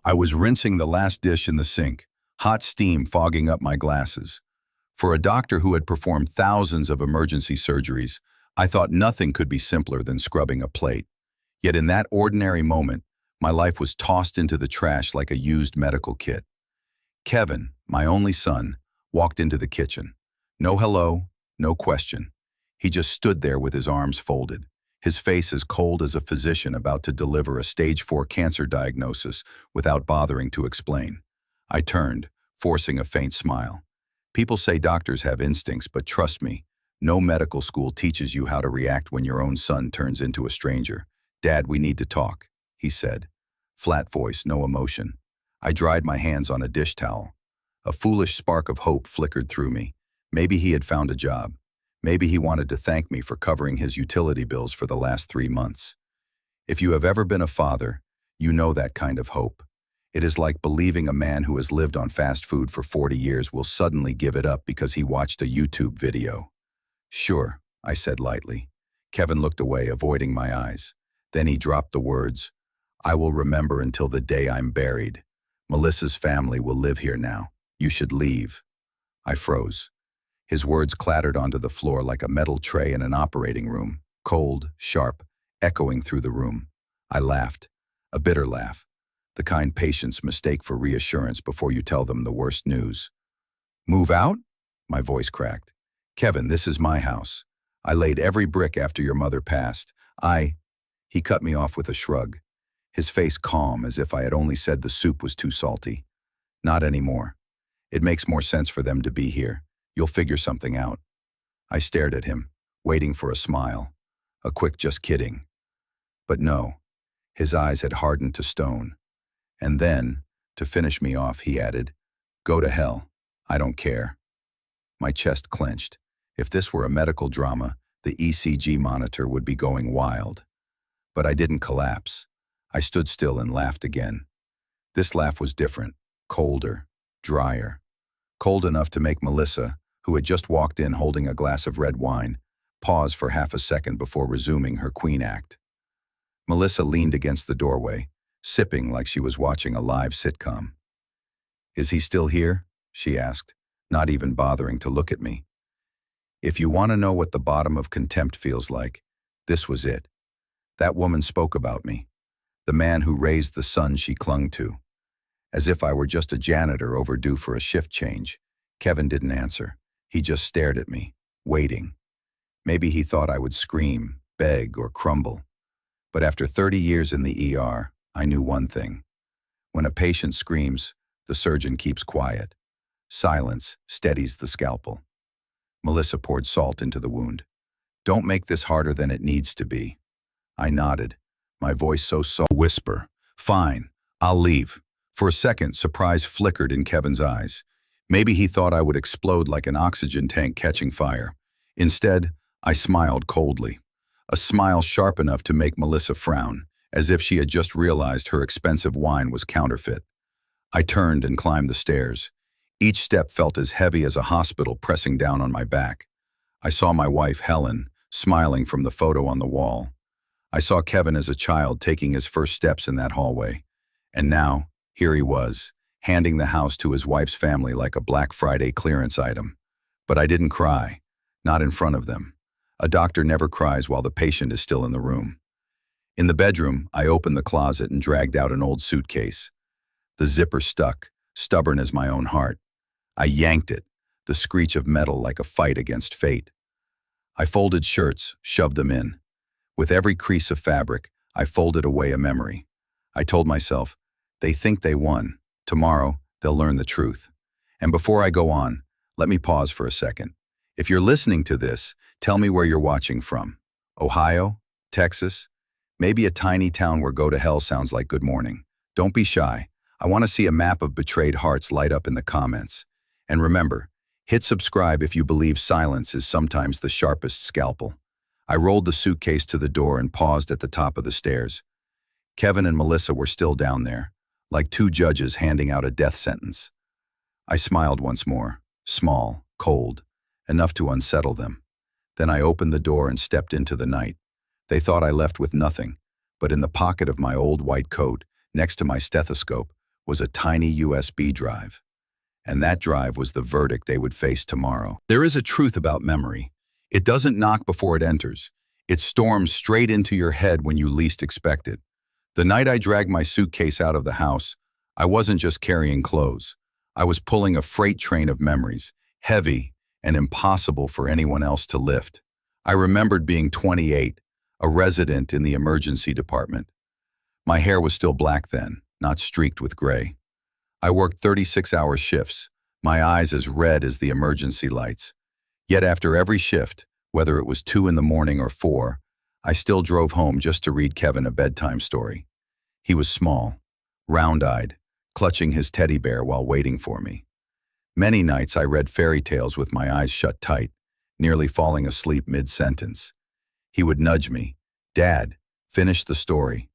I was rinsing the last dish in the sink, hot steam fogging up my glasses. For a doctor who had performed thousands of emergency surgeries, I thought nothing could be simpler than scrubbing a plate. Yet in that ordinary moment, my life was tossed into the trash like a used medical kit. Kevin, my only son, walked into the kitchen. No hello, no question. He just stood there with his arms folded, his face as cold as a physician about to deliver a stage 4 cancer diagnosis without bothering to explain. I turned, forcing a faint smile. People say doctors have instincts, but trust me, no medical school teaches you how to react when your own son turns into a stranger. "Dad, we need to talk," he said. Flat voice, no emotion. I dried my hands on a dish towel. A foolish spark of hope flickered through me. Maybe he had found a job. Maybe he wanted to thank me for covering his utility bills for the last 3 months. If you have ever been a father, you know that kind of hope. It is like believing a man who has lived on fast food for 40 years will suddenly give it up because he watched a YouTube video. "Sure," I said lightly. Kevin looked away, avoiding my eyes. Then he dropped the words, "I will remember until the day I'm buried. Melissa's family will live here now. You should leave." I froze. His words clattered onto the floor like a metal tray in an operating room, cold, sharp, echoing through the room. I laughed, a bitter laugh, the kind patients mistake for reassurance before you tell them the worst news. "Move out?" My voice cracked. "Kevin, this is my house. I laid every brick after your mother passed. He cut me off with a shrug, his face calm as if I had only said the soup was too salty. "Not anymore. It makes more sense for them to be here. You'll figure something out." I stared at him, waiting for a smile, a quick "just kidding." But no, his eyes had hardened to stone. And then, to finish me off, he added, "Go to hell. I don't care." My chest clenched. If this were a medical drama, the ECG monitor would be going wild. But I didn't collapse. I stood still and laughed again. This laugh was different, colder, drier. Cold enough to make Melissa, who had just walked in holding a glass of red wine, pause for half a second before resuming her queen act. Melissa leaned against the doorway, sipping like she was watching a live sitcom. "Is he still here?" she asked, not even bothering to look at me. If you want to know what the bottom of contempt feels like, this was it. That woman spoke about me, the man who raised the son she clung to. As if I were just a janitor overdue for a shift change. Kevin didn't answer. He just stared at me, waiting. Maybe he thought I would scream, beg, or crumble. But after 30 years in the ER, I knew one thing. When a patient screams, the surgeon keeps quiet. Silence steadies the scalpel. Melissa poured salt into the wound. "Don't make this harder than it needs to be." I nodded, my voice so soft. Whisper, "Fine, I'll leave." For a second, surprise flickered in Kevin's eyes. Maybe he thought I would explode like an oxygen tank catching fire. Instead, I smiled coldly. A smile sharp enough to make Melissa frown, as if she had just realized her expensive wine was counterfeit. I turned and climbed the stairs. Each step felt as heavy as a hospital pressing down on my back. I saw my wife, Helen, smiling from the photo on the wall. I saw Kevin as a child taking his first steps in that hallway. And now, here he was, handing the house to his wife's family like a Black Friday clearance item. But I didn't cry, not in front of them. A doctor never cries while the patient is still in the room. In the bedroom, I opened the closet and dragged out an old suitcase. The zipper stuck, stubborn as my own heart. I yanked it, the screech of metal like a fight against fate. I folded shirts, shoved them in. With every crease of fabric, I folded away a memory. I told myself, they think they won. Tomorrow, they'll learn the truth. And before I go on, let me pause for a second. If you're listening to this, tell me where you're watching from. Ohio? Texas? Maybe a tiny town where go to hell sounds like good morning. Don't be shy. I want to see a map of betrayed hearts light up in the comments. And remember, hit subscribe if you believe silence is sometimes the sharpest scalpel. I rolled the suitcase to the door and paused at the top of the stairs. Kevin and Melissa were still down there, like two judges handing out a death sentence. I smiled once more, small, cold, enough to unsettle them. Then I opened the door and stepped into the night. They thought I left with nothing, but in the pocket of my old white coat, next to my stethoscope, was a tiny USB drive. And that drive was the verdict they would face tomorrow. There is a truth about memory. It doesn't knock before it enters. It storms straight into your head when you least expect it. The night I dragged my suitcase out of the house, I wasn't just carrying clothes. I was pulling a freight train of memories, heavy and impossible for anyone else to lift. I remembered being 28, a resident in the emergency department. My hair was still black then, not streaked with gray. I worked 36-hour shifts, my eyes as red as the emergency lights. Yet after every shift, whether it was 2 in the morning or 4, I still drove home just to read Kevin a bedtime story. He was small, round-eyed, clutching his teddy bear while waiting for me. Many nights I read fairy tales with my eyes shut tight, nearly falling asleep mid-sentence. He would nudge me, "Dad, finish the story."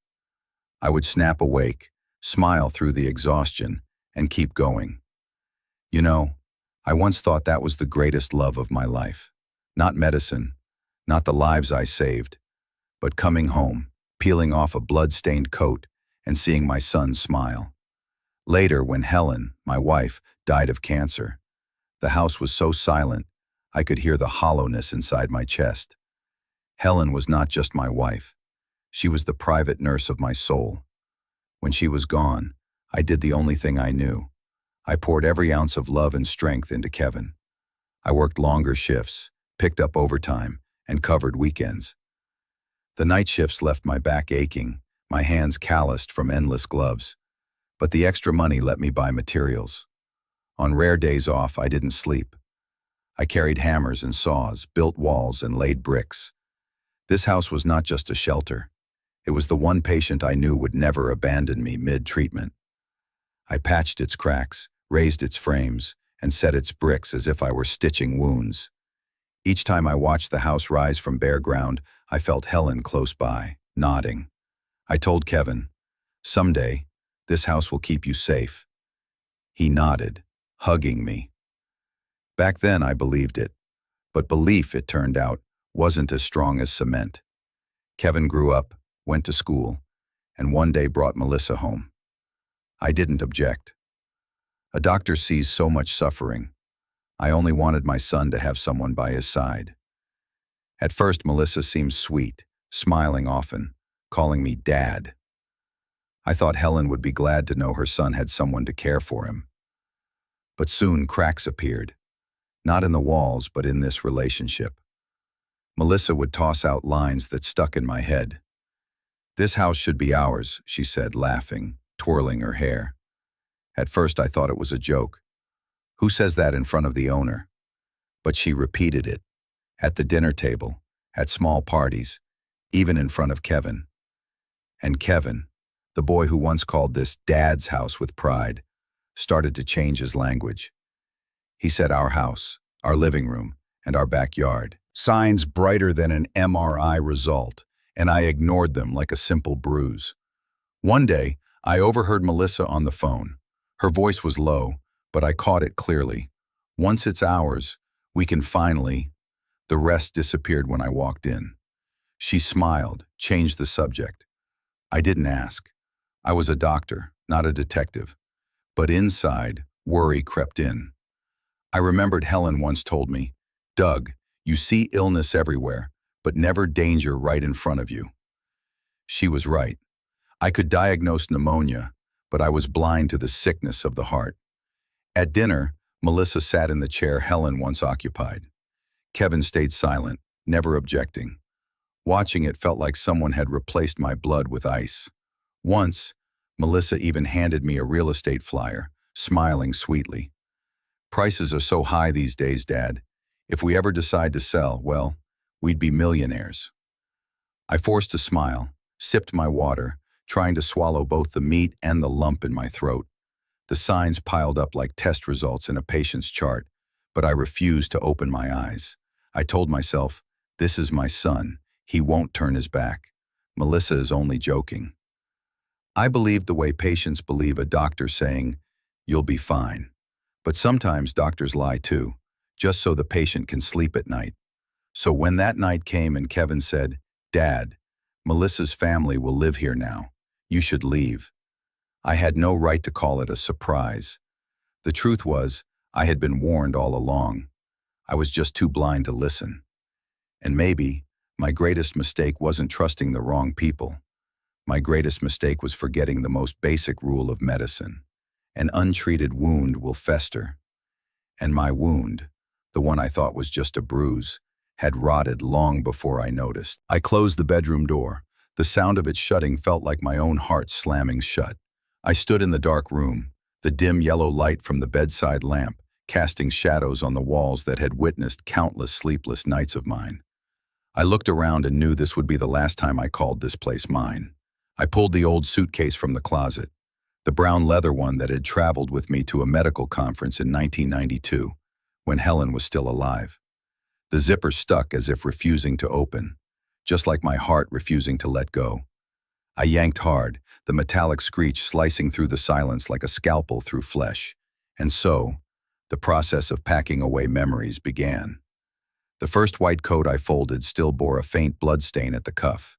I would snap awake, smile through the exhaustion, and keep going. You know, I once thought that was the greatest love of my life. Not medicine, not the lives I saved, but coming home, peeling off a blood-stained coat, and seeing my son smile. Later, when Helen, my wife, died of cancer, the house was so silent, I could hear the hollowness inside my chest. Helen was not just my wife. She was the private nurse of my soul. When she was gone, I did the only thing I knew. I poured every ounce of love and strength into Kevin. I worked longer shifts, picked up overtime, and covered weekends. The night shifts left my back aching, my hands calloused from endless gloves. But the extra money let me buy materials. On rare days off, I didn't sleep. I carried hammers and saws, built walls, and laid bricks. This house was not just a shelter. It was the one patient I knew would never abandon me mid-treatment. I patched its cracks, raised its frames, and set its bricks as if I were stitching wounds. Each time I watched the house rise from bare ground, I felt Helen close by, nodding. I told Kevin, "Someday, this house will keep you safe." He nodded, hugging me. Back then I believed it, but belief, it turned out, wasn't as strong as cement. Kevin grew up, went to school, and one day brought Melissa home. I didn't object. A doctor sees so much suffering. I only wanted my son to have someone by his side. At first, Melissa seemed sweet, smiling often, calling me Dad. I thought Helen would be glad to know her son had someone to care for him. But soon cracks appeared, not in the walls, but in this relationship. Melissa would toss out lines that stuck in my head. "This house should be ours," she said, laughing, twirling her hair. At first I thought it was a joke. Who says that in front of the owner? But she repeated it, at the dinner table, at small parties, even in front of Kevin. And Kevin, the boy who once called this Dad's house with pride, started to change his language. He said our house, our living room, and our backyard. Signs brighter than an MRI result, and I ignored them like a simple bruise. One day, I overheard Melissa on the phone. Her voice was low, but I caught it clearly. "Once it's ours, we can finally—" The rest disappeared when I walked in. She smiled, changed the subject. I didn't ask. I was a doctor, not a detective. But inside, worry crept in. I remembered Helen once told me, "Doug, you see illness everywhere, but never danger right in front of you." She was right. I could diagnose pneumonia, but I was blind to the sickness of the heart. At dinner, Melissa sat in the chair Helen once occupied. Kevin stayed silent, never objecting. Watching it felt like someone had replaced my blood with ice. Once, Melissa even handed me a real estate flyer, smiling sweetly. "Prices are so high these days, Dad. If we ever decide to sell, well, we'd be millionaires." I forced a smile, sipped my water, trying to swallow both the meat and the lump in my throat. The signs piled up like test results in a patient's chart, but I refused to open my eyes. I told myself, this is my son. He won't turn his back. Melissa is only joking. I believed the way patients believe a doctor saying, "You'll be fine." But sometimes doctors lie too, just so the patient can sleep at night. So when that night came and Kevin said, "Dad, Melissa's family will live here now. You should leave," I had no right to call it a surprise. The truth was, I had been warned all along. I was just too blind to listen. And maybe, my greatest mistake wasn't trusting the wrong people. My greatest mistake was forgetting the most basic rule of medicine. An untreated wound will fester. And my wound, the one I thought was just a bruise, had rotted long before I noticed. I closed the bedroom door. The sound of it shutting felt like my own heart slamming shut. I stood in the dark room, the dim yellow light from the bedside lamp, casting shadows on the walls that had witnessed countless sleepless nights of mine. I looked around and knew this would be the last time I called this place mine. I pulled the old suitcase from the closet, the brown leather one that had traveled with me to a medical conference in 1992, when Helen was still alive. The zipper stuck as if refusing to open, just like my heart refusing to let go. I yanked hard, the metallic screech slicing through the silence like a scalpel through flesh. And so, the process of packing away memories began. The first white coat I folded still bore a faint bloodstain at the cuff.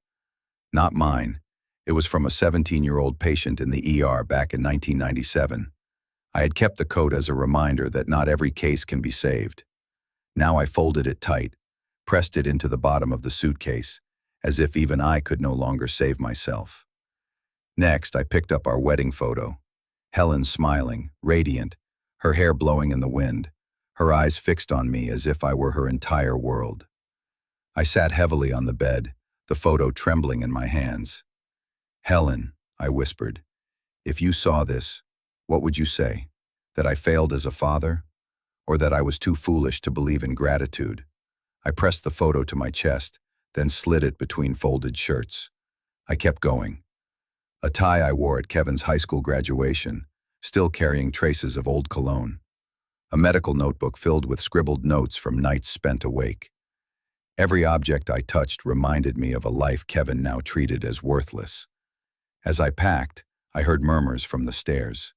Not mine. It was from a 17-year-old patient in the ER back in 1997. I had kept the coat as a reminder that not every case can be saved. Now I folded it tight, pressed it into the bottom of the suitcase, as if even I could no longer save myself. Next, I picked up our wedding photo. Helen smiling, radiant, her hair blowing in the wind, her eyes fixed on me as if I were her entire world. I sat heavily on the bed, the photo trembling in my hands. "Helen," I whispered, "if you saw this, what would you say? That I failed as a father? Or that I was too foolish to believe in gratitude?" I pressed the photo to my chest, then slid it between folded shirts. I kept going. A tie I wore at Kevin's high school graduation, still carrying traces of old cologne. A medical notebook filled with scribbled notes from nights spent awake. Every object I touched reminded me of a life Kevin now treated as worthless. As I packed, I heard murmurs from the stairs.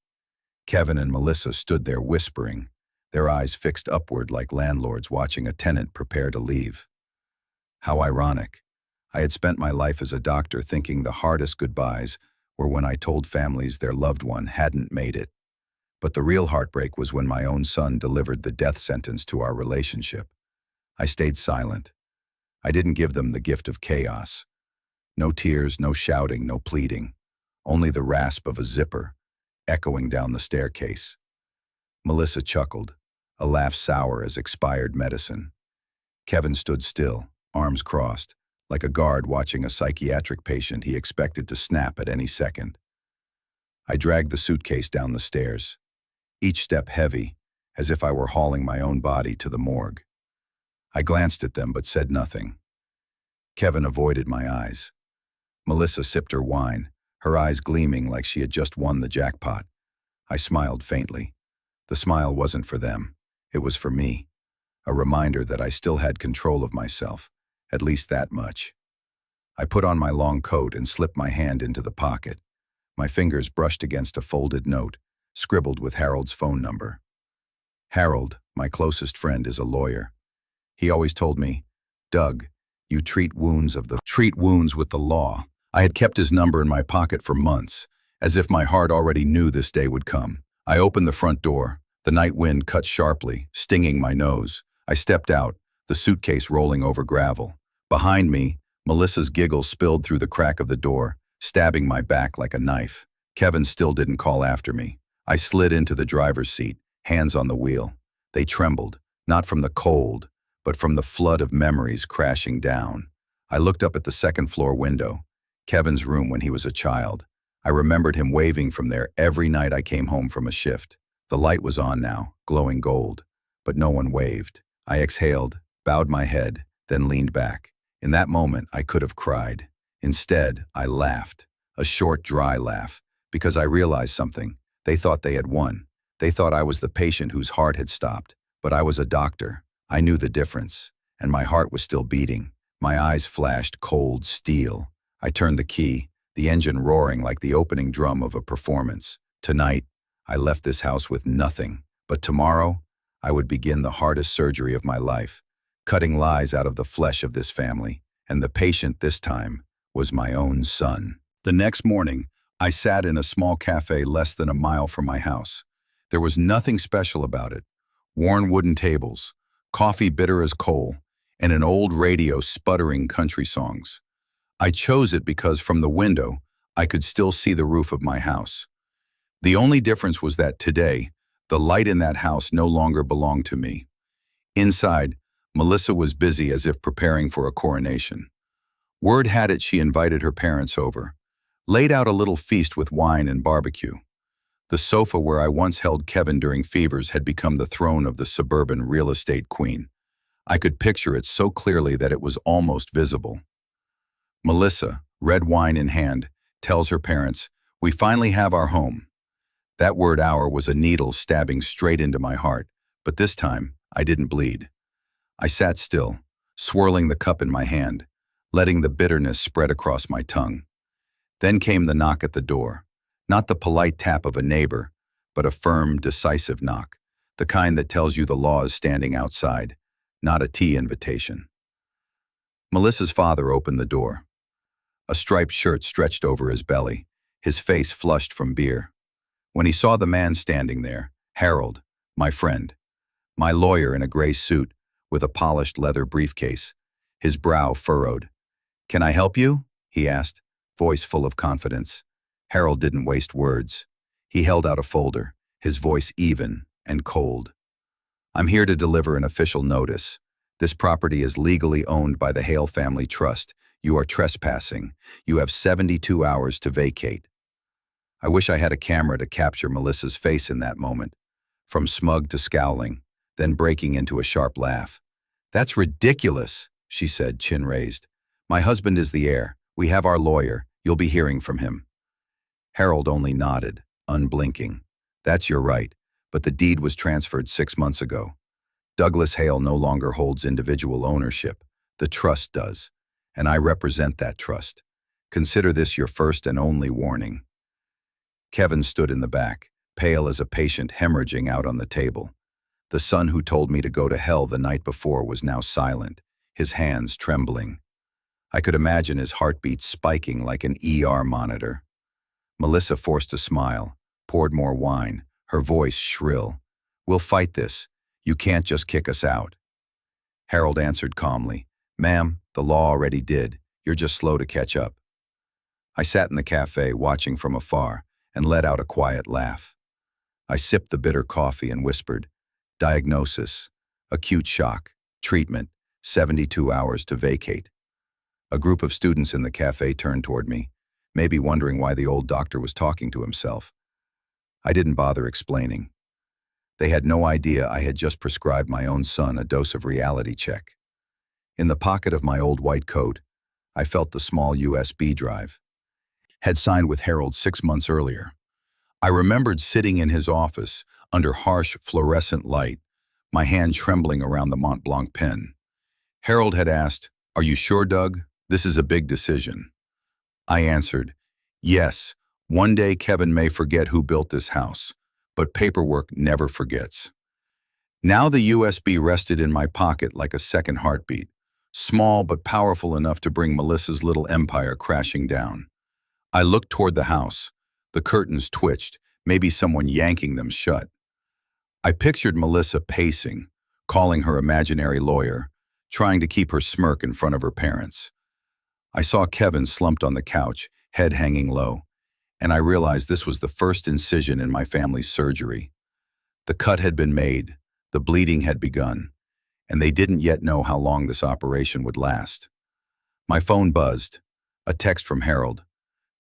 Kevin and Melissa stood there whispering, their eyes fixed upward like landlords watching a tenant prepare to leave. How ironic. I had spent my life as a doctor thinking the hardest goodbyes were when I told families their loved one hadn't made it. But the real heartbreak was when my own son delivered the death sentence to our relationship. I stayed silent. I didn't give them the gift of chaos. No tears, no shouting, no pleading. Only the rasp of a zipper, echoing down the staircase. Melissa chuckled, a laugh sour as expired medicine. Kevin stood still, arms crossed, like a guard watching a psychiatric patient he expected to snap at any second. I dragged the suitcase down the stairs, each step heavy, as if I were hauling my own body to the morgue. I glanced at them but said nothing. Kevin avoided my eyes. Melissa sipped her wine, her eyes gleaming like she had just won the jackpot. I smiled faintly. The smile wasn't for them. It was for me. A reminder that I still had control of myself, at least that much. I put on my long coat and slipped my hand into the pocket. My fingers brushed against a folded note, scribbled with Harold's phone number. Harold, my closest friend, is a lawyer. He always told me, "Doug, you treat wounds with the law." I had kept his number in my pocket for months, as if my heart already knew this day would come. I opened the front door. The night wind cut sharply, stinging my nose. I stepped out, the suitcase rolling over gravel. Behind me, Melissa's giggle spilled through the crack of the door, stabbing my back like a knife. Kevin still didn't call after me. I slid into the driver's seat, hands on the wheel. They trembled, not from the cold, but from the flood of memories crashing down. I looked up at the second-floor window, Kevin's room when he was a child. I remembered him waving from there every night I came home from a shift. The light was on now, glowing gold, but no one waved. I exhaled, bowed my head, then leaned back. In that moment, I could have cried. Instead, I laughed, a short, dry laugh, because I realized something. They thought they had won. They thought I was the patient whose heart had stopped, but I was a doctor. I knew the difference, and my heart was still beating. My eyes flashed cold steel. I turned the key, the engine roaring like the opening drum of a performance. Tonight, I left this house with nothing, but tomorrow, I would begin the hardest surgery of my life, cutting lies out of the flesh of this family, and the patient this time was my own son. The next morning, I sat in a small cafe less than a mile from my house. There was nothing special about it. Worn wooden tables, coffee bitter as coal, and an old radio sputtering country songs. I chose it because from the window, I could still see the roof of my house. The only difference was that today, the light in that house no longer belonged to me. Inside, Melissa was busy as if preparing for a coronation. Word had it she invited her parents over, laid out a little feast with wine and barbecue. The sofa where I once held Kevin during fevers had become the throne of the suburban real estate queen. I could picture it so clearly that it was almost visible. Melissa, red wine in hand, tells her parents, "We finally have our home." That word "our" was a needle stabbing straight into my heart, but this time, I didn't bleed. I sat still, swirling the cup in my hand, letting the bitterness spread across my tongue. Then came the knock at the door. Not the polite tap of a neighbor, but a firm, decisive knock, the kind that tells you the law is standing outside, not a tea invitation. Melissa's father opened the door. A striped shirt stretched over his belly, his face flushed from beer. When he saw the man standing there, Harold, my friend, my lawyer in a gray suit with a polished leather briefcase, his brow furrowed. "Can I help you?" he asked, voice full of confidence. Harold didn't waste words. He held out a folder, his voice even and cold. "I'm here to deliver an official notice. This property is legally owned by the Hale family trust. You are trespassing. You have 72 hours to vacate." I wish I had a camera to capture Melissa's face in that moment, from smug to scowling, then breaking into a sharp laugh. "That's ridiculous," she said, chin raised. "My husband is the heir. We have our lawyer. You'll be hearing from him." Harold only nodded, unblinking. "That's your right, but the deed was transferred 6 months ago. Douglas Hale no longer holds individual ownership. The trust does, and I represent that trust. Consider this your first and only warning." Kevin stood in the back, pale as a patient hemorrhaging out on the table. The son who told me to go to hell the night before was now silent, his hands trembling. I could imagine his heartbeat spiking like an ER monitor. Melissa forced a smile, poured more wine, her voice shrill. "We'll fight this. You can't just kick us out." Harold answered calmly, "Ma'am, the law already did. You're just slow to catch up." I sat in the cafe, watching from afar, and let out a quiet laugh. I sipped the bitter coffee and whispered, "Diagnosis, acute shock, treatment, 72 hours to vacate." A group of students in the cafe turned toward me, maybe wondering why the old doctor was talking to himself. I didn't bother explaining. They had no idea I had just prescribed my own son a dose of reality check. In the pocket of my old white coat, I felt the small USB drive. Had signed with Harold 6 months earlier. I remembered sitting in his office under harsh fluorescent light, my hand trembling around the Mont Blanc pen. Harold had asked, "Are you sure, Doug? This is a big decision." I answered, "Yes, one day Kevin may forget who built this house, but paperwork never forgets." Now the USB rested in my pocket like a second heartbeat, small but powerful enough to bring Melissa's little empire crashing down. I looked toward the house. The curtains twitched, maybe someone yanking them shut. I pictured Melissa pacing, calling her imaginary lawyer, trying to keep her smirk in front of her parents. I saw Kevin slumped on the couch, head hanging low, and I realized this was the first incision in my family's surgery. The cut had been made, the bleeding had begun, and they didn't yet know how long this operation would last. My phone buzzed, a text from Harold.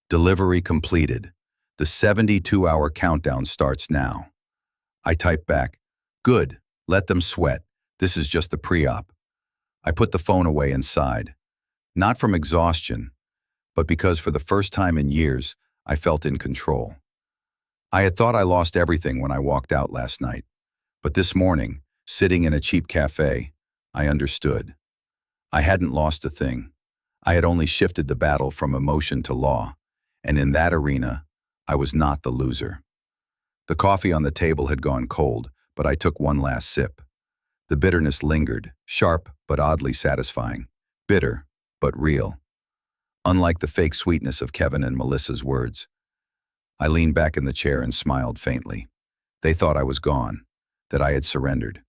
"Delivery completed. The 72-hour countdown starts now." I typed back, "Good, let them sweat. This is just the pre-op." I put the phone away and sighed. Not from exhaustion, but because for the first time in years, I felt in control. I had thought I lost everything when I walked out last night, but this morning, sitting in a cheap cafe, I understood. I hadn't lost a thing. I had only shifted the battle from emotion to law, and in that arena, I was not the loser. The coffee on the table had gone cold, but I took one last sip. The bitterness lingered, sharp but oddly satisfying. Bitter, but real. Unlike the fake sweetness of Kevin and Melissa's words. I leaned back in the chair and smiled faintly. They thought I was gone, that I had surrendered.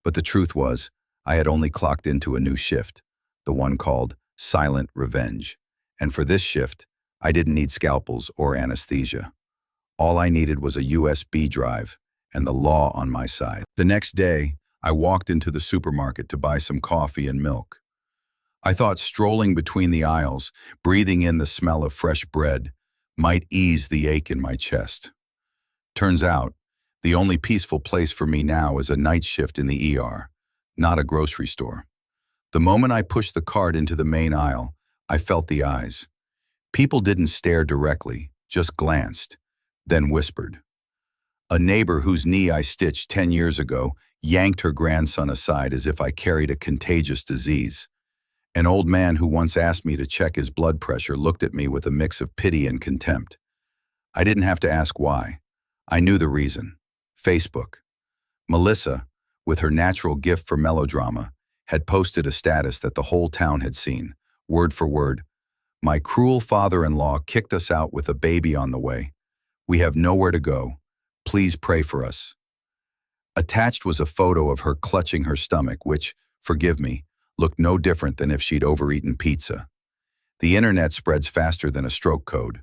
But the truth was, I had only clocked into a new shift, the one called Silent Revenge. And for this shift, I didn't need scalpels or anesthesia. All I needed was a USB drive and the law on my side. The next day, I walked into the supermarket to buy some coffee and milk. I thought strolling between the aisles, breathing in the smell of fresh bread, might ease the ache in my chest. Turns out, the only peaceful place for me now is a night shift in the ER, not a grocery store. The moment I pushed the cart into the main aisle, I felt the eyes. People didn't stare directly, just glanced, then whispered. A neighbor whose knee I stitched 10 years ago yanked her grandson aside as if I carried a contagious disease. An old man who once asked me to check his blood pressure looked at me with a mix of pity and contempt. I didn't have to ask why. I knew the reason. Facebook. Melissa, with her natural gift for melodrama, had posted a status that the whole town had seen, word for word. My cruel father-in-law kicked us out with a baby on the way. We have nowhere to go. Please pray for us. Attached was a photo of her clutching her stomach, which, forgive me, looked no different than if she'd overeaten pizza. The internet spreads faster than a stroke code.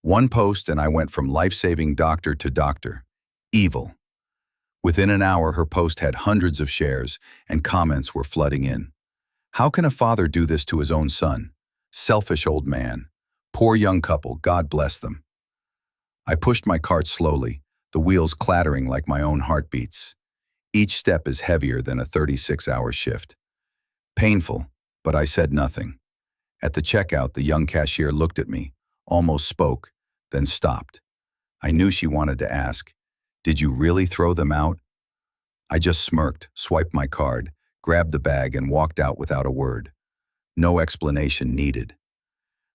One post and I went from life-saving doctor to doctor. Evil. Within an hour, her post had hundreds of shares and comments were flooding in. How can a father do this to his own son? Selfish old man. Poor young couple, God bless them. I pushed my cart slowly, the wheels clattering like my own heartbeats. Each step is heavier than a 36-hour shift. Painful, but I said nothing. At the checkout, the young cashier looked at me, almost spoke, then stopped. I knew she wanted to ask, "Did you really throw them out?" I just smirked, swiped my card, grabbed the bag and walked out without a word. No explanation needed.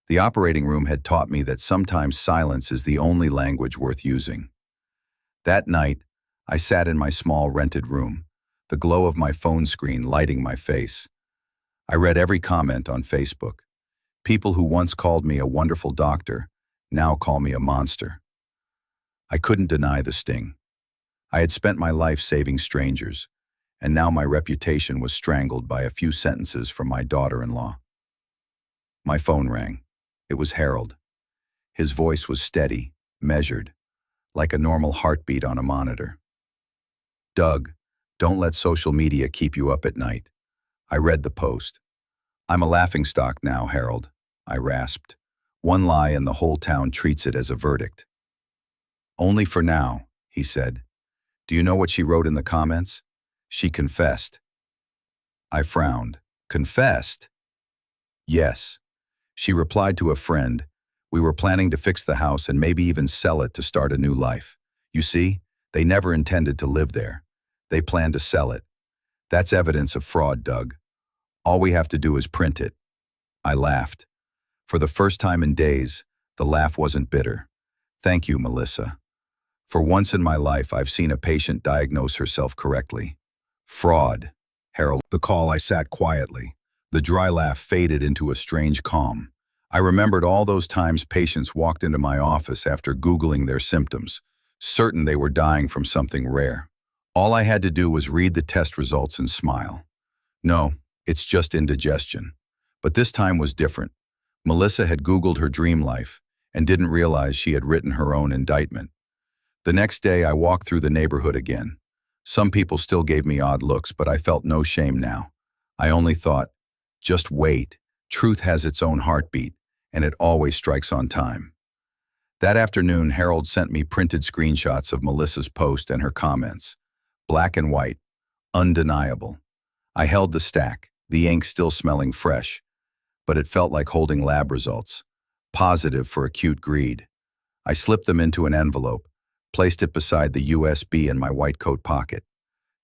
The operating room had taught me that sometimes silence is the only language worth using. That night, I sat in my small rented room, the glow of my phone screen lighting my face. I read every comment on Facebook. People who once called me a wonderful doctor now call me a monster. I couldn't deny the sting. I had spent my life saving strangers, and now my reputation was strangled by a few sentences from my daughter-in-law. My phone rang. It was Harold. His voice was steady, measured, like a normal heartbeat on a monitor. "Doug, don't let social media keep you up at night." I read the post. "I'm a laughingstock now, Harold," I rasped. "One lie and the whole town treats it as a verdict." "Only for now," he said. "Do you know what she wrote in the comments? She confessed." I frowned. "Confessed?" "Yes." She replied to a friend, "We were planning to fix the house and maybe even sell it to start a new life. You see, they never intended to live there. They planned to sell it. That's evidence of fraud, Doug. All we have to do is print it." I laughed. For the first time in days, the laugh wasn't bitter. "Thank you, Melissa. For once in my life, I've seen a patient diagnose herself correctly." "Fraud." Harold. The call, I sat quietly. The dry laugh faded into a strange calm. I remembered all those times patients walked into my office after Googling their symptoms, certain they were dying from something rare. All I had to do was read the test results and smile. "No, it's just indigestion." But this time was different. Melissa had Googled her dream life and didn't realize she had written her own indictment. The next day, I walked through the neighborhood again. Some people still gave me odd looks, but I felt no shame now. I only thought, just wait. Truth has its own heartbeat, and it always strikes on time. That afternoon, Harold sent me printed screenshots of Melissa's post and her comments. Black and white, undeniable. I held the stack, the ink still smelling fresh, but it felt like holding lab results, positive for acute greed. I slipped them into an envelope, placed it beside the USB in my white coat pocket.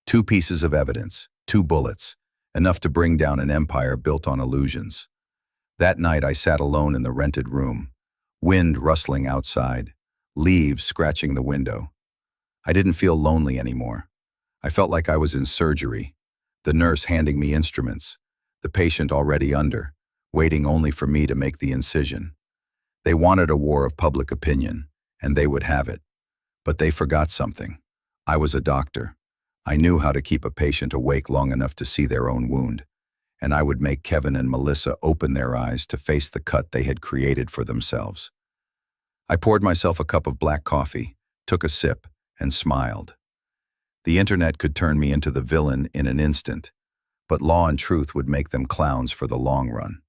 2 pieces of evidence, 2 bullets, enough to bring down an empire built on illusions. That night I sat alone in the rented room, wind rustling outside, leaves scratching the window. I didn't feel lonely anymore. I felt like I was in surgery, the nurse handing me instruments, the patient already under, waiting only for me to make the incision. They wanted a war of public opinion, and they would have it. But they forgot something. I was a doctor. I knew how to keep a patient awake long enough to see their own wound, and I would make Kevin and Melissa open their eyes to face the cut they had created for themselves. I poured myself a cup of black coffee, took a sip, and smiled. The internet could turn me into the villain in an instant, but law and truth would make them clowns for the long run,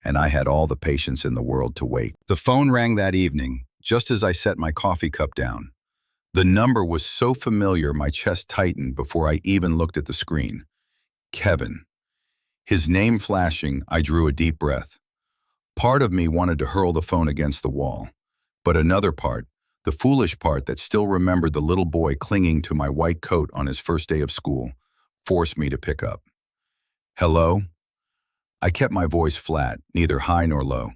and I had all the patience in the world to wait. The phone rang that evening, just as I set my coffee cup down. The number was so familiar my chest tightened before I even looked at the screen. Kevin. His name flashing, I drew a deep breath. Part of me wanted to hurl the phone against the wall, but another part, the foolish part that still remembered the little boy clinging to my white coat on his first day of school, forced me to pick up. Hello? I kept my voice flat, neither high nor low.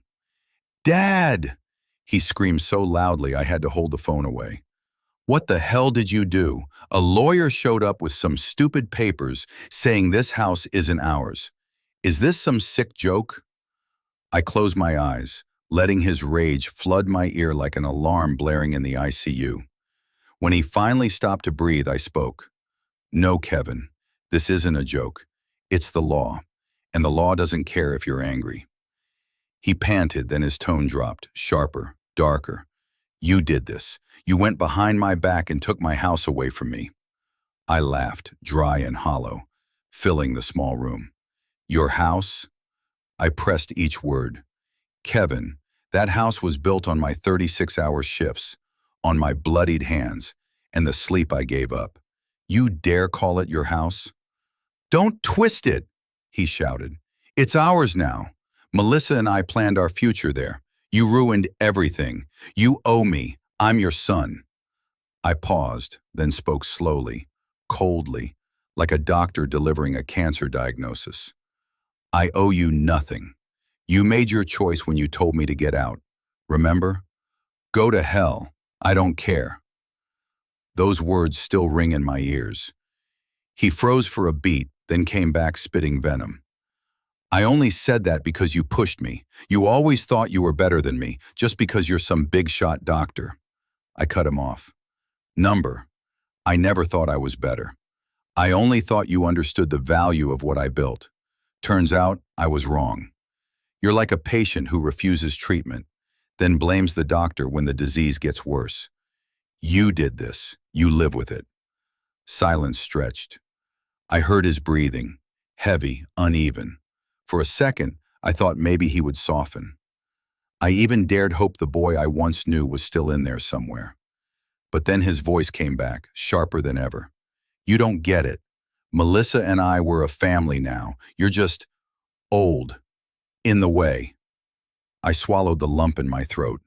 Dad! He screamed so loudly I had to hold the phone away. What the hell did you do? A lawyer showed up with some stupid papers saying this house isn't ours. Is this some sick joke? I closed my eyes, letting his rage flood my ear like an alarm blaring in the ICU. When he finally stopped to breathe, I spoke. No, Kevin, this isn't a joke. It's the law, and the law doesn't care if you're angry. He panted, then his tone dropped, sharper, darker. You did this. You went behind my back and took my house away from me. I laughed, dry and hollow, filling the small room. Your house? I pressed each word. Kevin, that house was built on my 36-hour shifts, on my bloodied hands, and the sleep I gave up. You dare call it your house? Don't twist it, he shouted. It's ours now. Melissa and I planned our future there. You ruined everything. You owe me. I'm your son. I paused, then spoke slowly, coldly, like a doctor delivering a cancer diagnosis. I owe you nothing. You made your choice when you told me to get out. Remember? Go to hell. I don't care. Those words still ring in my ears. He froze for a beat, then came back spitting venom. I only said that because you pushed me. You always thought you were better than me, just because you're some big-shot doctor. I cut him off. Number. I never thought I was better. I only thought you understood the value of what I built. Turns out, I was wrong. You're like a patient who refuses treatment, then blames the doctor when the disease gets worse. You did this. You live with it. Silence stretched. I heard his breathing, heavy, uneven. For a second, I thought maybe he would soften. I even dared hope the boy I once knew was still in there somewhere. But then his voice came back, sharper than ever. You don't get it. Melissa and I were a family now. You're just old. In the way. I swallowed the lump in my throat.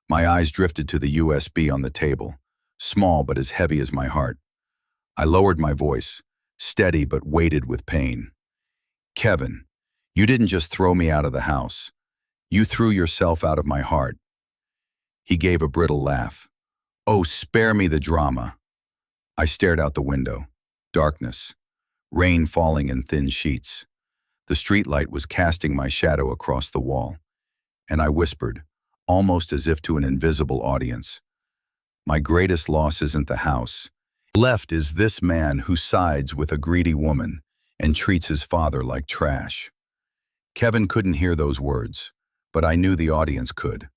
My eyes drifted to the USB on the table, small but as heavy as my heart. I lowered my voice, steady but weighted with pain. Kevin, you didn't just throw me out of the house. You threw yourself out of my heart. He gave a brittle laugh. Oh, spare me the drama. I stared out the window. Darkness. Rain falling in thin sheets. The streetlight was casting my shadow across the wall. And I whispered, almost as if to an invisible audience. My greatest loss isn't the house. Left is this man who sides with a greedy woman and treats his father like trash. Kevin couldn't hear those words, but I knew the audience could.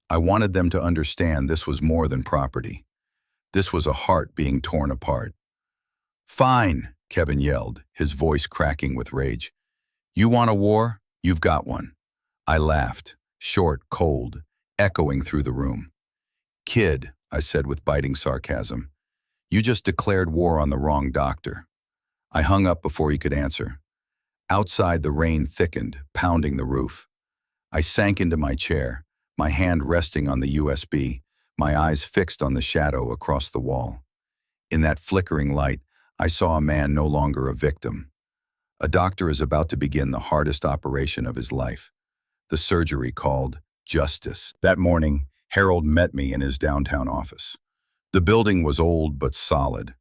I wanted them to understand this was more than property. This was a heart being torn apart. Fine, Kevin yelled, his voice cracking with rage. You want a war? You've got one. I laughed, short, cold, echoing through the room. Kid, I said with biting sarcasm, you just declared war on the wrong doctor. I hung up before he could answer. Outside, the rain thickened, pounding the roof. I sank into my chair, my hand resting on the USB, my eyes fixed on the shadow across the wall. In that flickering light, I saw a man no longer a victim. A doctor is about to begin the hardest operation of his life, the surgery called justice. That morning, Harold met me in his downtown office. The building was old but solid,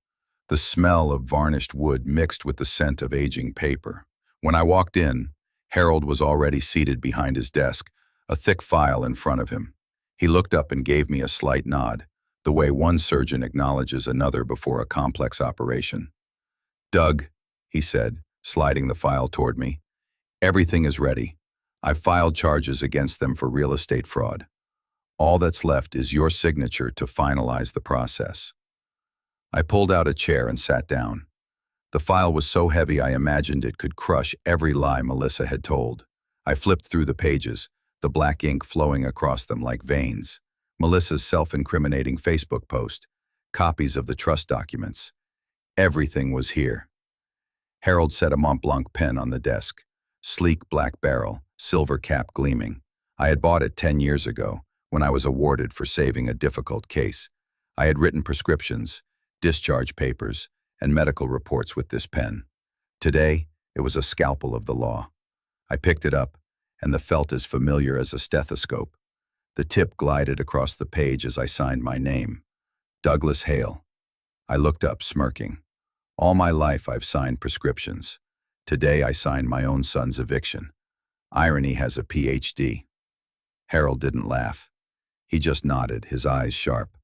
the smell of varnished wood mixed with the scent of aging paper. When I walked in, Harold was already seated behind his desk, a thick file in front of him. He looked up and gave me a slight nod, the way one surgeon acknowledges another before a complex operation. "Doug," he said, sliding the file toward me, "everything is ready. I've filed charges against them for real estate fraud. All that's left is your signature to finalize the process." I pulled out a chair and sat down. The file was so heavy I imagined it could crush every lie Melissa had told. I flipped through the pages, the black ink flowing across them like veins. Melissa's self-incriminating Facebook post, copies of the trust documents. Everything was here. Harold set a Mont Blanc pen on the desk. Sleek black barrel, silver cap gleaming. I had bought it 10 years ago, when I was awarded for saving a difficult case. I had written prescriptions, discharge papers, and medical reports with this pen. Today, it was a scalpel of the law. I picked it up, and the felt as familiar as a stethoscope. The tip glided across the page as I signed my name. Douglas Hale. I looked up, smirking. All my life I've signed prescriptions. Today I signed my own son's eviction. Irony has a PhD. Harold didn't laugh. He just nodded, his eyes sharp.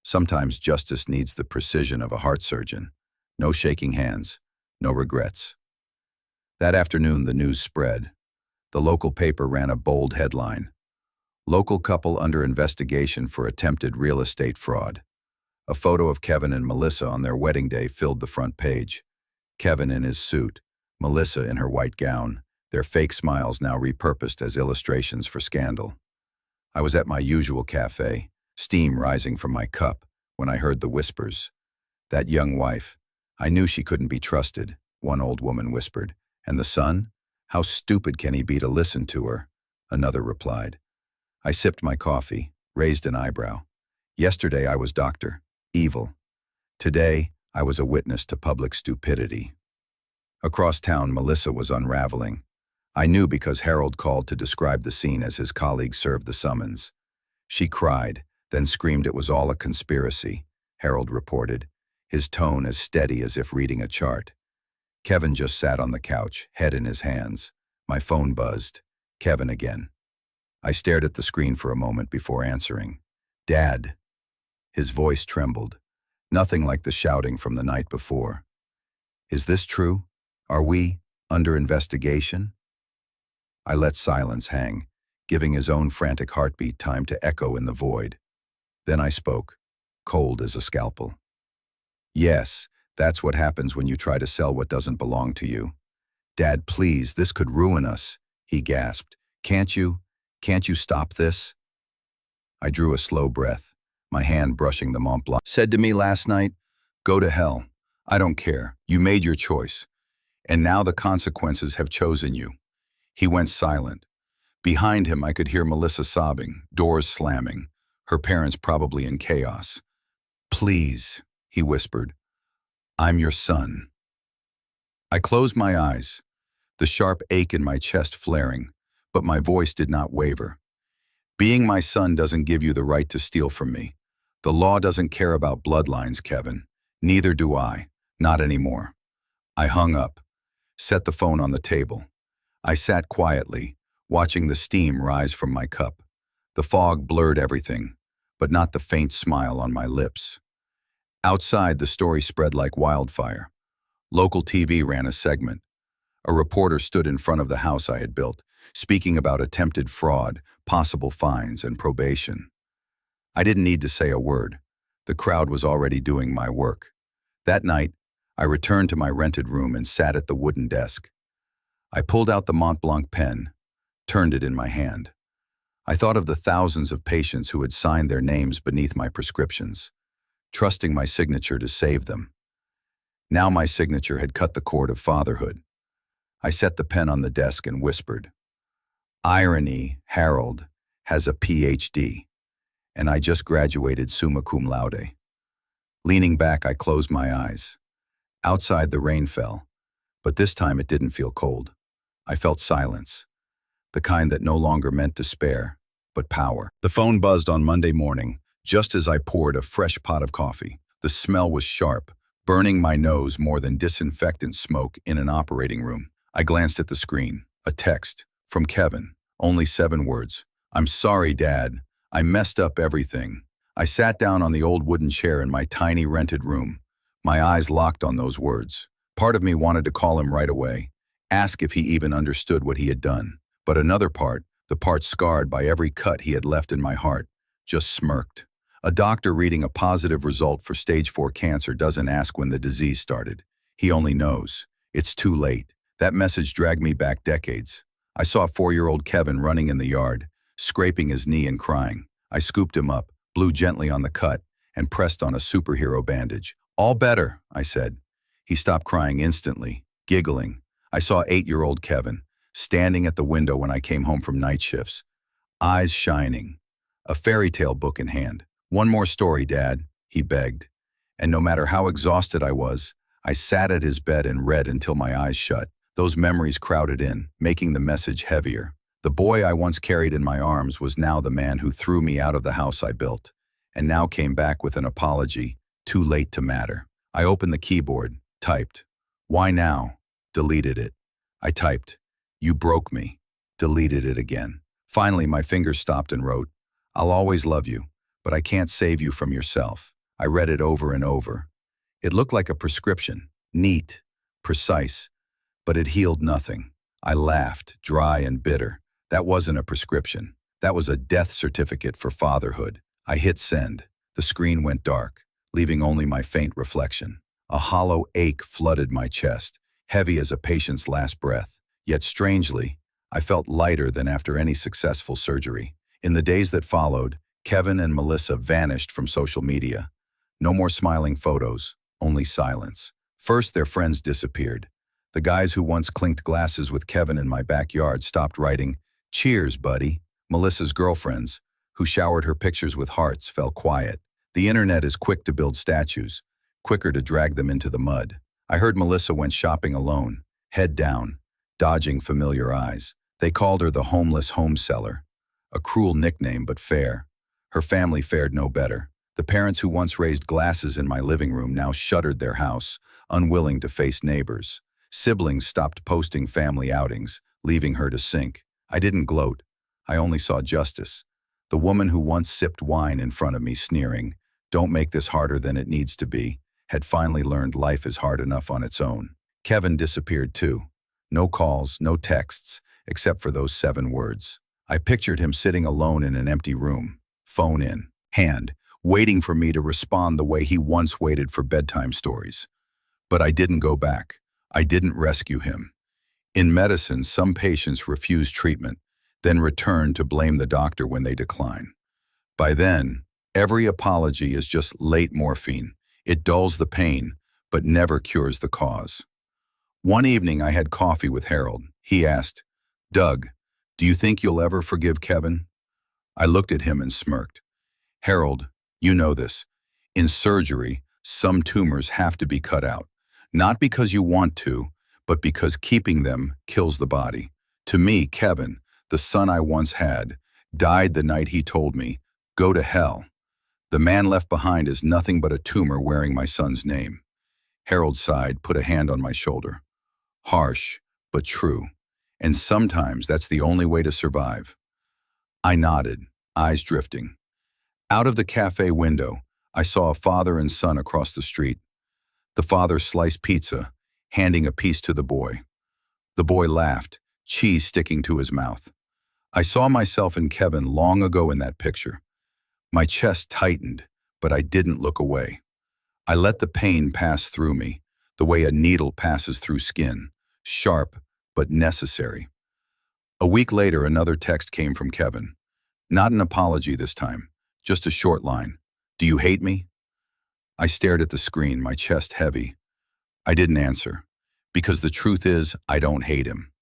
Sometimes justice needs the precision of a heart surgeon. No shaking hands, no regrets. That afternoon the news spread. The local paper ran a bold headline. Local couple under investigation for attempted real estate fraud. A photo of Kevin and Melissa on their wedding day filled the front page. Kevin in his suit, Melissa in her white gown, their fake smiles now repurposed as illustrations for scandal. I was at my usual cafe, steam rising from my cup, when I heard the whispers. "That young wife. I knew she couldn't be trusted," one old woman whispered. "And the son? How stupid can he be to listen to her?" another replied. I sipped my coffee, raised an eyebrow. Yesterday I was Dr. Evil. Today I was a witness to public stupidity. Across town, Melissa was unraveling. I knew because Harold called to describe the scene as his colleague served the summons. She cried, then screamed it was all a conspiracy, Harold reported, his tone as steady as if reading a chart. Kevin just sat on the couch, head in his hands. My phone buzzed. Kevin again. I stared at the screen for a moment before answering. "Dad." His voice trembled. Nothing like the shouting from the night before. "Is this true? Are we under investigation?" I let silence hang, giving his own frantic heartbeat time to echo in the void. Then I spoke, cold as a scalpel. "Yes, that's what happens when you try to sell what doesn't belong to you." "Dad, please, this could ruin us," he gasped. Can't you stop this?" I drew a slow breath, my hand brushing the Mont Blanc. "Said to me last night, 'Go to hell. I don't care. You made your choice. And now the consequences have chosen you.'" He went silent. Behind him I could hear Melissa sobbing, doors slamming, her parents probably in chaos. "Please," he whispered. "I'm your son." I closed my eyes, the sharp ache in my chest flaring, but my voice did not waver. "Being my son doesn't give you the right to steal from me. The law doesn't care about bloodlines, Kevin. Neither do I. Not anymore." I hung up, set the phone on the table. I sat quietly, watching the steam rise from my cup. The fog blurred everything, but not the faint smile on my lips. Outside, the story spread like wildfire. Local TV ran a segment. A reporter stood in front of the house I had built, speaking about attempted fraud, possible fines, and probation. I didn't need to say a word. The crowd was already doing my work. That night, I returned to my rented room and sat at the wooden desk. I pulled out the Mont Blanc pen, turned it in my hand. I thought of the thousands of patients who had signed their names beneath my prescriptions, trusting my signature to save them. Now my signature had cut the cord of fatherhood. I set the pen on the desk and whispered, "Irony, Harold, has a PhD, and I just graduated summa cum laude." Leaning back, I closed my eyes. Outside, the rain fell, but this time it didn't feel cold. I felt silence, the kind that no longer meant despair, but power. The phone buzzed on Monday morning, just as I poured a fresh pot of coffee. The smell was sharp, burning my nose more than disinfectant smoke in an operating room. I glanced at the screen. A text from Kevin, only 7 words. "I'm sorry, Dad. I messed up everything. I sat down on the old wooden chair in my tiny rented room, my eyes locked on those words. Part of me wanted to call him right away, ask if he even understood what he had done. But another part, the part scarred by every cut he had left in my heart, just smirked. A doctor reading a positive result for stage 4 cancer doesn't ask when the disease started. He only knows. It's too late. That message dragged me back decades. I saw 4-year-old Kevin running in the yard, scraping his knee and crying. I scooped him up, blew gently on the cut, and pressed on a superhero bandage. "All better," I said. He stopped crying instantly, giggling. I saw 8-year-old Kevin, standing at the window when I came home from night shifts, eyes shining, a fairy tale book in hand. "One more story, Dad," he begged. And no matter how exhausted I was, I sat at his bed and read until my eyes shut. Those memories crowded in, making the message heavier. The boy I once carried in my arms was now the man who threw me out of the house I built, and now came back with an apology, too late to matter. I opened the keyboard, typed, "Why now?" Deleted it. I typed, "You broke me." Deleted it again. Finally, my fingers stopped and wrote, "I'll always love you, but I can't save you from yourself." I read it over and over. It looked like a prescription, neat, precise, but it healed nothing. I laughed, dry and bitter. That wasn't a prescription. That was a death certificate for fatherhood. I hit send. The screen went dark, leaving only my faint reflection. A hollow ache flooded my chest, heavy as a patient's last breath. Yet strangely, I felt lighter than after any successful surgery. In the days that followed, Kevin and Melissa vanished from social media. No more smiling photos, only silence. First, their friends disappeared. The guys who once clinked glasses with Kevin in my backyard stopped writing, "Cheers, buddy." Melissa's girlfriends, who showered her pictures with hearts, fell quiet. The internet is quick to build statues, quicker to drag them into the mud. I heard Melissa went shopping alone, head down, dodging familiar eyes. They called her the homeless home seller. A cruel nickname, but fair. Her family fared no better. The parents who once raised glasses in my living room now shuttered their house, unwilling to face neighbors. Siblings stopped posting family outings, leaving her to sink. I didn't gloat. I only saw justice. The woman who once sipped wine in front of me sneering, "Don't make this harder than it needs to be," had finally learned life is hard enough on its own. Kevin disappeared too. No calls, no texts, except for those 7 words. I pictured him sitting alone in an empty room, phone in hand, waiting for me to respond the way he once waited for bedtime stories. But I didn't go back. I didn't rescue him. In medicine, some patients refuse treatment, then return to blame the doctor when they decline. By then, every apology is just late morphine. It dulls the pain, but never cures the cause. One evening I had coffee with Harold. He asked, "Doug, do you think you'll ever forgive Kevin?" I looked at him and smirked. "Harold, you know this. In surgery, some tumors have to be cut out. Not because you want to, but because keeping them kills the body. To me, Kevin, the son I once had, died the night he told me, 'Go to hell.' The man left behind is nothing but a tumor wearing my son's name." Harold sighed, put a hand on my shoulder. "Harsh, but true. And sometimes that's the only way to survive." I nodded, eyes drifting. Out of the cafe window, I saw a father and son across the street. The father sliced pizza, handing a piece to the boy. The boy laughed, cheese sticking to his mouth. I saw myself and Kevin long ago in that picture. My chest tightened, but I didn't look away. I let the pain pass through me, the way a needle passes through skin, sharp but necessary. A week later, another text came from Kevin. Not an apology this time, just a short line. "Do you hate me?" I stared at the screen, my chest heavy. I didn't answer, because the truth is, I don't hate him.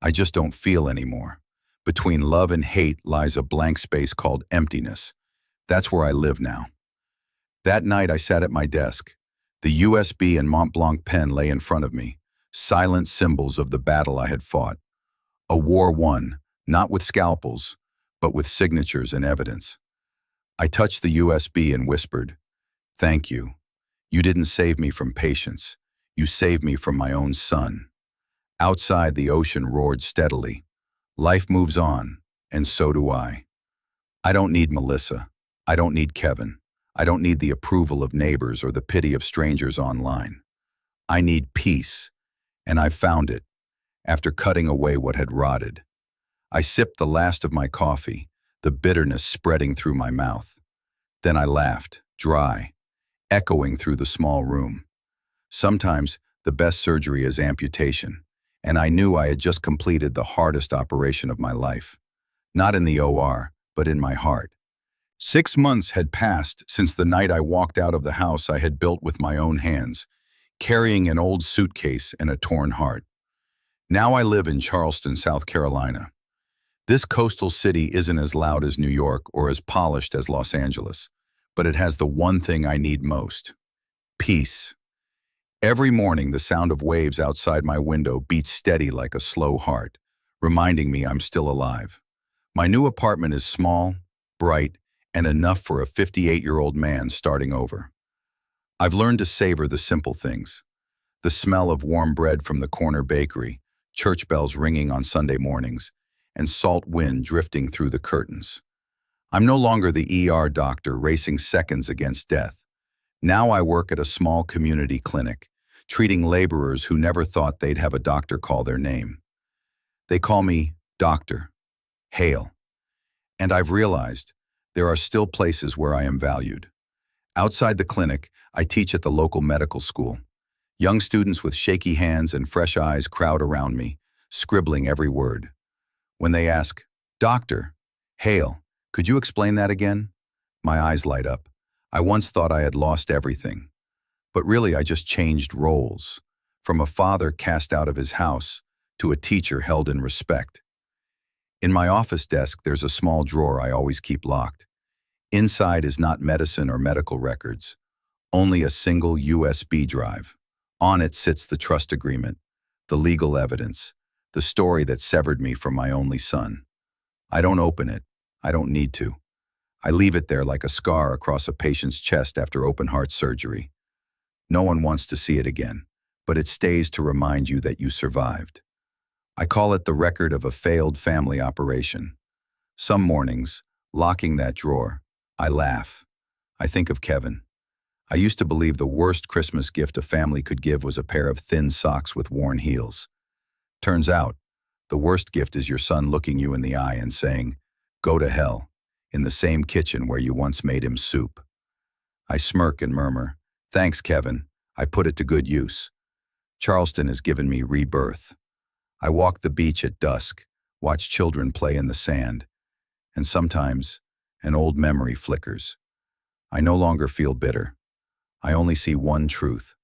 I just don't feel anymore. Between love and hate lies a blank space called emptiness. That's where I live now. That night I sat at my desk. The USB and Mont Blanc pen lay in front of me, silent symbols of the battle I had fought. A war won, not with scalpels, but with signatures and evidence. I touched the USB and whispered, "Thank you. You didn't save me from patience. You saved me from my own son." Outside, the ocean roared steadily. Life moves on, and so do I. I don't need Melissa. I don't need Kevin. I don't need the approval of neighbors or the pity of strangers online. I need peace, and I found it after cutting away what had rotted. I sipped the last of my coffee, the bitterness spreading through my mouth. Then I laughed, dry, echoing through the small room. Sometimes the best surgery is amputation, and I knew I had just completed the hardest operation of my life. Not in the OR, but in my heart. 6 months had passed since the night I walked out of the house I had built with my own hands, carrying an old suitcase and a torn heart. Now I live in Charleston, South Carolina. This coastal city isn't as loud as New York or as polished as Los Angeles, but it has the one thing I need most: peace. Every morning, the sound of waves outside my window beats steady like a slow heart, reminding me I'm still alive. My new apartment is small, bright, and enough for a 58-year-old man starting over. I've learned to savor the simple things: the smell of warm bread from the corner bakery, church bells ringing on Sunday mornings, and salt wind drifting through the curtains. I'm no longer the ER doctor racing seconds against death. Now I work at a small community clinic, treating laborers who never thought they'd have a doctor call their name. They call me Dr. Hale. And I've realized there are still places where I am valued. Outside the clinic, I teach at the local medical school. Young students with shaky hands and fresh eyes crowd around me, scribbling every word. When they ask, "Doctor, Hale, could you explain that again?" my eyes light up. I once thought I had lost everything. But really, I just changed roles, from a father cast out of his house to a teacher held in respect. In my office desk, there's a small drawer I always keep locked. Inside is not medicine or medical records, only a single USB drive. On it sits the trust agreement, the legal evidence, the story that severed me from my only son. I don't open it. I don't need to. I leave it there like a scar across a patient's chest after open heart surgery. No one wants to see it again, but it stays to remind you that you survived. I call it the record of a failed family operation. Some mornings, locking that drawer, I laugh. I think of Kevin. I used to believe the worst Christmas gift a family could give was a pair of thin socks with worn heels. Turns out, the worst gift is your son looking you in the eye and saying, "Go to hell," in the same kitchen where you once made him soup. I smirk and murmur, "Thanks, Kevin. I put it to good use." Charleston has given me rebirth. I walk the beach at dusk, watch children play in the sand, and sometimes an old memory flickers. I no longer feel bitter. I only see one truth.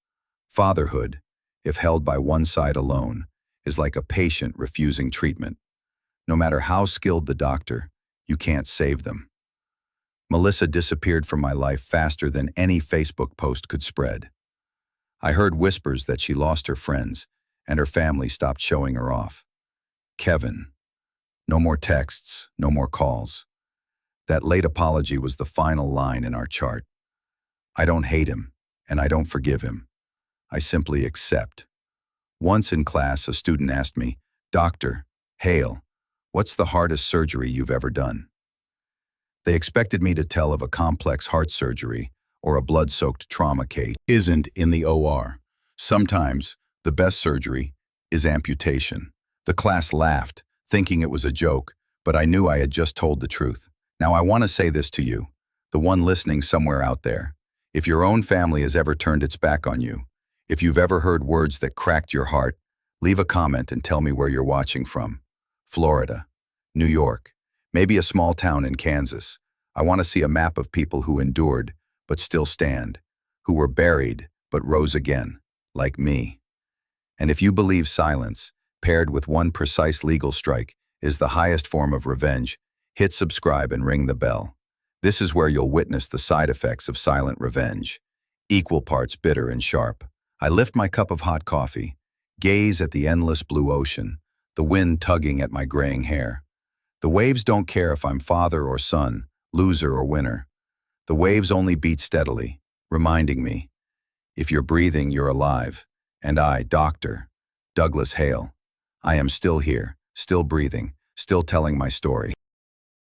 Fatherhood, if held by one side alone, is like a patient refusing treatment. No matter how skilled the doctor, you can't save them. Melissa disappeared from my life faster than any Facebook post could spread. I heard whispers that she lost her friends and her family stopped showing her off. Kevin. No more texts, no more calls. That late apology was the final line in our chart. I don't hate him, and I don't forgive him. I simply accept. Once in class, a student asked me, "Dr. Hale, what's the hardest surgery you've ever done?" They expected me to tell of a complex heart surgery or a blood-soaked trauma case. Isn't in the OR. Sometimes, the best surgery is amputation. The class laughed, thinking it was a joke, but I knew I had just told the truth. Now I want to say this to you, the one listening somewhere out there. If your own family has ever turned its back on you, if you've ever heard words that cracked your heart, leave a comment and tell me where you're watching from. Florida, New York, maybe a small town in Kansas. I want to see a map of people who endured, but still stand, who were buried, but rose again, like me. And if you believe silence, paired with one precise legal strike, is the highest form of revenge, hit subscribe and ring the bell. This is where you'll witness the side effects of silent revenge, equal parts bitter and sharp. I lift my cup of hot coffee, gaze at the endless blue ocean, the wind tugging at my graying hair. The waves don't care if I'm father or son, loser or winner. The waves only beat steadily, reminding me, if you're breathing, you're alive. And I, Dr. Douglas Hale, I am still here, still breathing, still telling my story.